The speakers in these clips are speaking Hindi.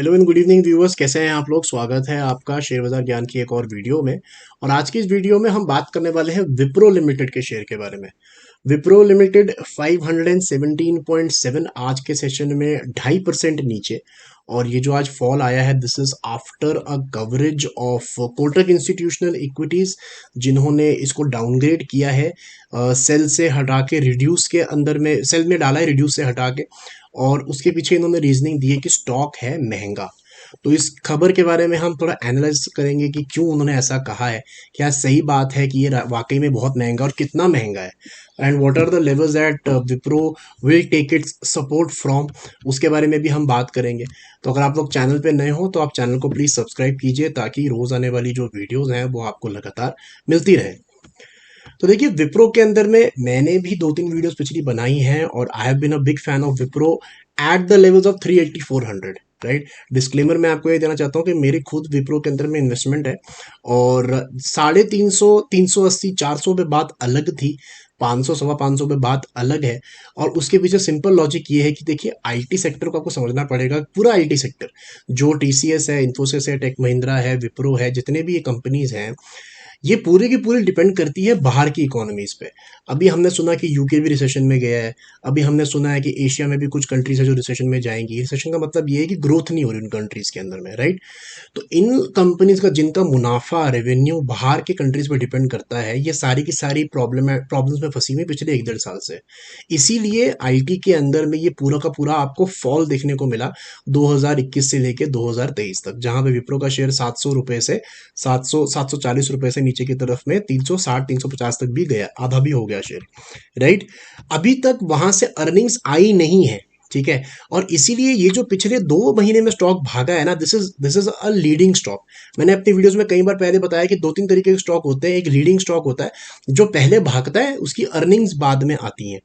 Hello and good evening viewers, कैसे हैं आप लोग। स्वागत है आपका शेयर बाजार ज्ञान की एक और वीडियो में। और आज की इस वीडियो में हम बात करने वाले हैं विप्रो लिमिटेड के शेयर के बारे में। विप्रो लिमिटेड 517.7 आज के सेशन में 2.5% नीचे। और ये जो आज फॉल आया है, this is after a coverage of Kotak institutional equities, जिन्होंने इसको डाउनग्रेड किया है। सेल से हटा के रिड्यूस के अंदर में, सेल में डाला है रिड्यूस से हटा के। और उसके पीछे इन्होंने रीजनिंग दी है कि स्टॉक है महंगा। तो इस खबर के बारे में हम थोड़ा एनालाइज करेंगे कि क्यों उन्होंने ऐसा कहा है। क्या सही बात है कि ये वाकई में बहुत महंगा और कितना महंगा है, and what are the levels that Wipro will take its support from, उसके बारे में भी हम बात करेंगे। तो अगर आप लोग चैनल पे नए हो तो आप चैनल को प्लीज़ सब्सक्राइब कीजिए, ताकि रोज़ आने वाली जो वीडियोज़ हैं वो आपको लगातार मिलती रहे। तो देखिए, विप्रो के अंदर में मैंने भी 2-3 वीडियोस पिछली बनाई हैं, और I have been a big fan of Wipro at the levels of 380-400, right. Disclaimer मैं आपको ये देना चाहता हूँ कि मेरी खुद विप्रो के अंदर में इन्वेस्टमेंट है, और 350, 380, 400 पे बात अलग थी, 500, 550 पे बात अलग है। और उसके पीछे सिंपल लॉजिक ये है कि देखिए, आईटी सेक्टर को आपको समझना पड़ेगा। पूरा आईटी सेक्टर, जो टीसीएस है, इन्फोसिस है, टेक महिंद्रा है, विप्रो है, जितने भी ये कंपनीज हैं, ये पूरी की पूरी डिपेंड करती है बाहर की इकोनॉमीज पे। अभी हमने सुना कि यूके भी रिसेशन में गया है। अभी हमने सुना है कि एशिया में भी कुछ कंट्रीज है जो रिसेशन में जाएंगी। रिसेशन का मतलब ये है कि ग्रोथ नहीं हो रही उन कंट्रीज के अंदर में, राइट। तो इन कंपनीज का जिनका मुनाफा, रेवेन्यू बाहर के कंट्रीज पे डिपेंड करता है, ये सारी की सारी प्रॉब्लम्स में फंसी हुई पिछले 1-1.5 साल से। इसीलिए आईटी के अंदर में ये पूरा का पूरा आपको फॉल देखने को मिला 2021 से लेके 2023 तक, जहां पे विप्रो का शेयर 700 रुपए से 740 रुपए से नीचे की तरफ में 360, 350 तक भी गया, आधा भी हो गया शेयर, राइट। अभी तक वहां से अर्निंग्स आई नहीं है, ठीक है। और इसीलिए ये जो पिछले 2 महीने में स्टॉक भागा है ना, this is a leading stock. मैंने अपनी वीडियोस में कई बार पहले बताया कि 2-3 तरीके के स्टॉक होते हैं। एक लीडिंग स्टॉक होता है जो पहले भागता है, उसकी अर्निंग्स बाद में आती हैं।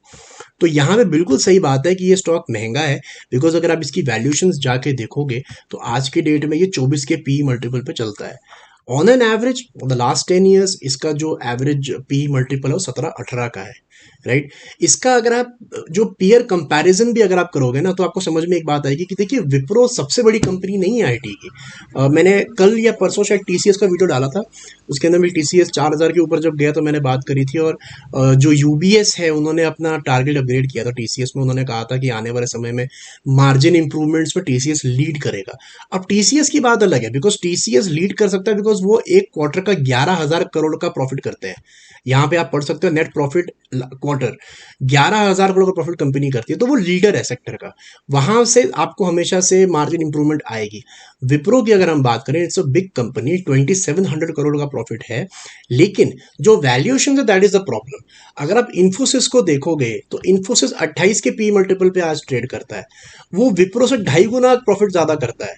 तो यहाँ पे बिल्कुल सही बात है कि ये स्टॉक महंगा है, बिकॉज अगर आप इसकी वैल्यूएशंस जाके देखोगे तो आज के डेट में ये 24 के पी मल्टीपल पे चलता है। On an average the last 10 years इसका जो एवरेज पी मल्टीपल है वो 17-18 का है, राइट। इसका अगर आप जो पीयर कंपैरिजन भी अगर आप करोगे ना, तो आपको समझ में एक बात आएगी कि देखिए, विप्रो सबसे बड़ी कंपनी नहीं है आईटी की। मैंने कल या परसों शायद टीसीएस का वीडियो डाला था, उसके अंदर भी टीसीएस 4000 के ऊपर जब गया तो मैंने बात करी थी। और जो यूबीएस है, उन्होंने अपना टारगेट अपग्रेड किया था टीसीएस में। उन्होंने कहा था कि आने वाले समय में मार्जिन इंप्रूवमेंट्स में टीसीएस लीड करेगा। अब टीसीएस की बात अलग है, बिकॉज टीसीएस लीड कर सकता है, बिकॉज वो एक क्वार्टर का 11,000 करोड़ का प्रॉफिट करते हैं। यहाँ पे आप पढ़ सकते हो नेट प्रॉफिट क्वार्टर 11,000 करोड़ का प्रॉफिट कंपनी करती है, तो वो लीडर है सेक्टर का। वहां से आपको हमेशा से मार्जिन इंप्रूवमेंट आएगी। विप्रो की अगर हम बात करें, it's a big company, 2700 crore का प्रॉफिट है, लेकिन जो वैल्यूएशन है दैट इज द प्रॉब्लम। अगर आप इन्फोसिस को देखोगे तो इन्फोसिस 28 के पी मल्टीपल पे आज ट्रेड करता है, वो विप्रो से 2.5 गुना प्रॉफिट ज्यादा करता है।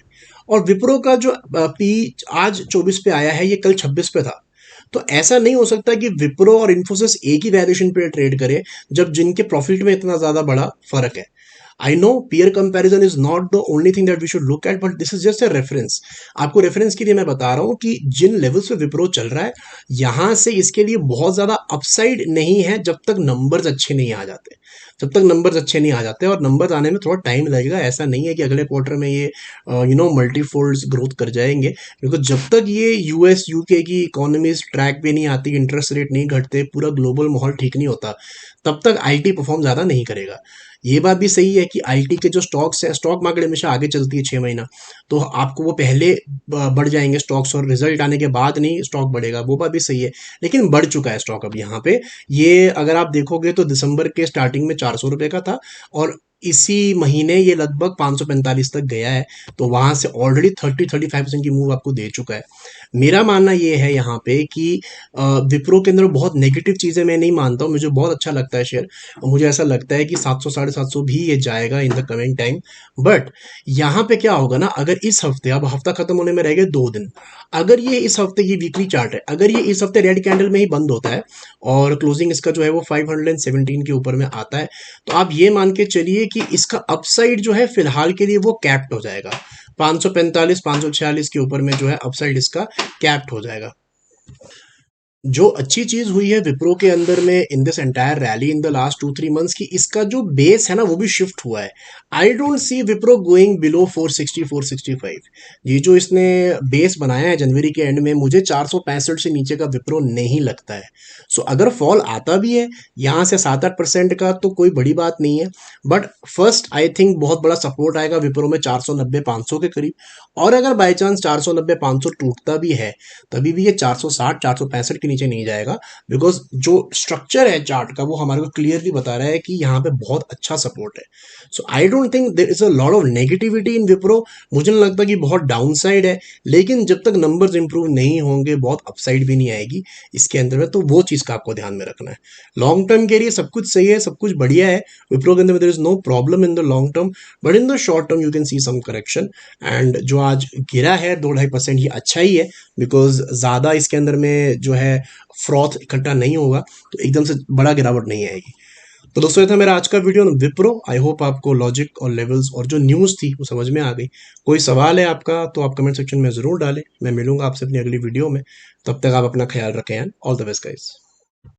और विप्रो का जो पी आज 24 पे आया है, ये कल 26 पे था। तो ऐसा नहीं हो सकता कि विप्रो और इन्फोसिस एक ही वैल्यूएशन पे ट्रेड करे, जब जिनके प्रॉफिट में इतना ज्यादा बड़ा फर्क है। I know peer comparison is not the only thing that we should look at, but this is just a reference। आपको रेफरेंस के लिए मैं बता रहा हूं कि जिन लेवल्स पे विप्रो चल रहा है, यहां से इसके लिए बहुत ज्यादा अपसाइड नहीं है, जब तक नंबर्स अच्छे नहीं आ जाते। जब तक नंबर्स अच्छे नहीं आ जाते, और नंबर्स आने में थोड़ा टाइम लगेगा। ऐसा नहीं है कि अगले क्वार्टर में ये मल्टीफोल्ड्स ग्रोथ कर जाएंगे, बिकॉज जब तक ये यूएस यूके की इकोनॉमीज ट्रैक पे नहीं आती, इंटरेस्ट रेट नहीं घटते, पूरा ग्लोबल माहौल ठीक नहीं होता, तब तक आईटी परफॉर्म ज्यादा नहीं करेगा। ये बात भी सही है कि आईटी के जो स्टॉक्स है, स्टॉक मार्केट हमेशा आगे चलती है 6 महीना, तो आपको वो पहले बढ़ जाएंगे स्टॉक्स, और रिजल्ट आने के बाद नहीं स्टॉक बढ़ेगा, वो बात भी सही है। लेकिन बढ़ चुका है स्टॉक अब यहाँ पे। ये अगर आप देखोगे तो दिसंबर के स्टार्टिंग में 400 रुपए का था, और इसी महीने ये लगभग 545 तक गया है। तो वहां से ऑलरेडी 30-35% की मूव आपको दे चुका है। मेरा मानना ये है यहाँ पे कि विप्रो के अंदर बहुत नेगेटिव चीजें मैं नहीं मानता हूँ। मुझे बहुत अच्छा लगता है शेयर, और मुझे ऐसा लगता है कि 700, 750 भी ये जाएगा in the coming time. But यहाँ पे क्या होगा ना, अगर इस हफ्ते, अब हफ्ता खत्म होने में रह गए 2 दिन, अगर ये इस हफ्ते की वीकली चार्ट है, अगर ये इस हफ्ते रेड कैंडल में ही बंद होता है, और क्लोजिंग इसका जो है वो 517 के ऊपर में आता है, तो आप ये मान के चलिए कि इसका अपसाइड जो है फिलहाल के लिए वो कैप्ट हो जाएगा। 545, 546 के ऊपर में जो है अपसाइड इसका कैप्ट हो जाएगा। जो अच्छी चीज हुई है विप्रो के अंदर में in this entire rally in the last 2-3 months की, इसका जो बेस है ना वो भी शिफ्ट हुआ है। I don't see Wipro going below 460-465। ये जो इसने बेस बनाया है जनवरी के एंड में, मुझे 465 से नीचे का विप्रो नहीं लगता है। सो अगर फॉल आता भी है यहाँ से 7-8% का तो कोई बड़ी बात नहीं है, बट फर्स्ट आई थिंक बहुत बड़ा सपोर्ट आएगा विप्रो में 490-500 के करीब। और अगर बाई चांस 490-500 टूटता भी है तभी भी ये 460-465 के नीचे नहीं जाएगा, बिकॉज जो स्ट्रक्चर है चार्ट का वो हमारे को क्लियरली बता रहा है कि यहाँ पे बहुत अच्छा सपोर्ट है। So I don't think there is a lot of negativity in Wipro. मुझे नहीं लगता कि बहुत डाउन साइड है, लेकिन जब तक नंबर्स इंप्रूव नहीं होंगे बहुत अपसाइड भी नहीं आएगी इसके अंदर में, तो वो चीज़ का आपको ध्यान में रखना है। लॉन्ग टर्म के लिए सब कुछ सही है, सब कुछ बढ़िया है विप्रो के अंदर में, there is no problem in the long term, but in the short term you can see some correction. And जो आज गिरा है 2-2.5% ये अच्छा ही है, बिकॉज ज़्यादा इसके अंदर में जो है फ्रॉथ इकट्ठा नहीं होगा तो एकदम से बड़ा गिरावट नहीं आएगी। तो दोस्तों ये था मेरा आज का वीडियो विप्रो। आई होप आपको लॉजिक और लेवल्स और जो न्यूज़ थी वो समझ में आ गई। कोई सवाल है आपका तो आप कमेंट सेक्शन में ज़रूर डालें। मैं मिलूंगा आपसे अपनी अगली वीडियो में, तब तक आप अपना ख्याल रखें and all the best guys.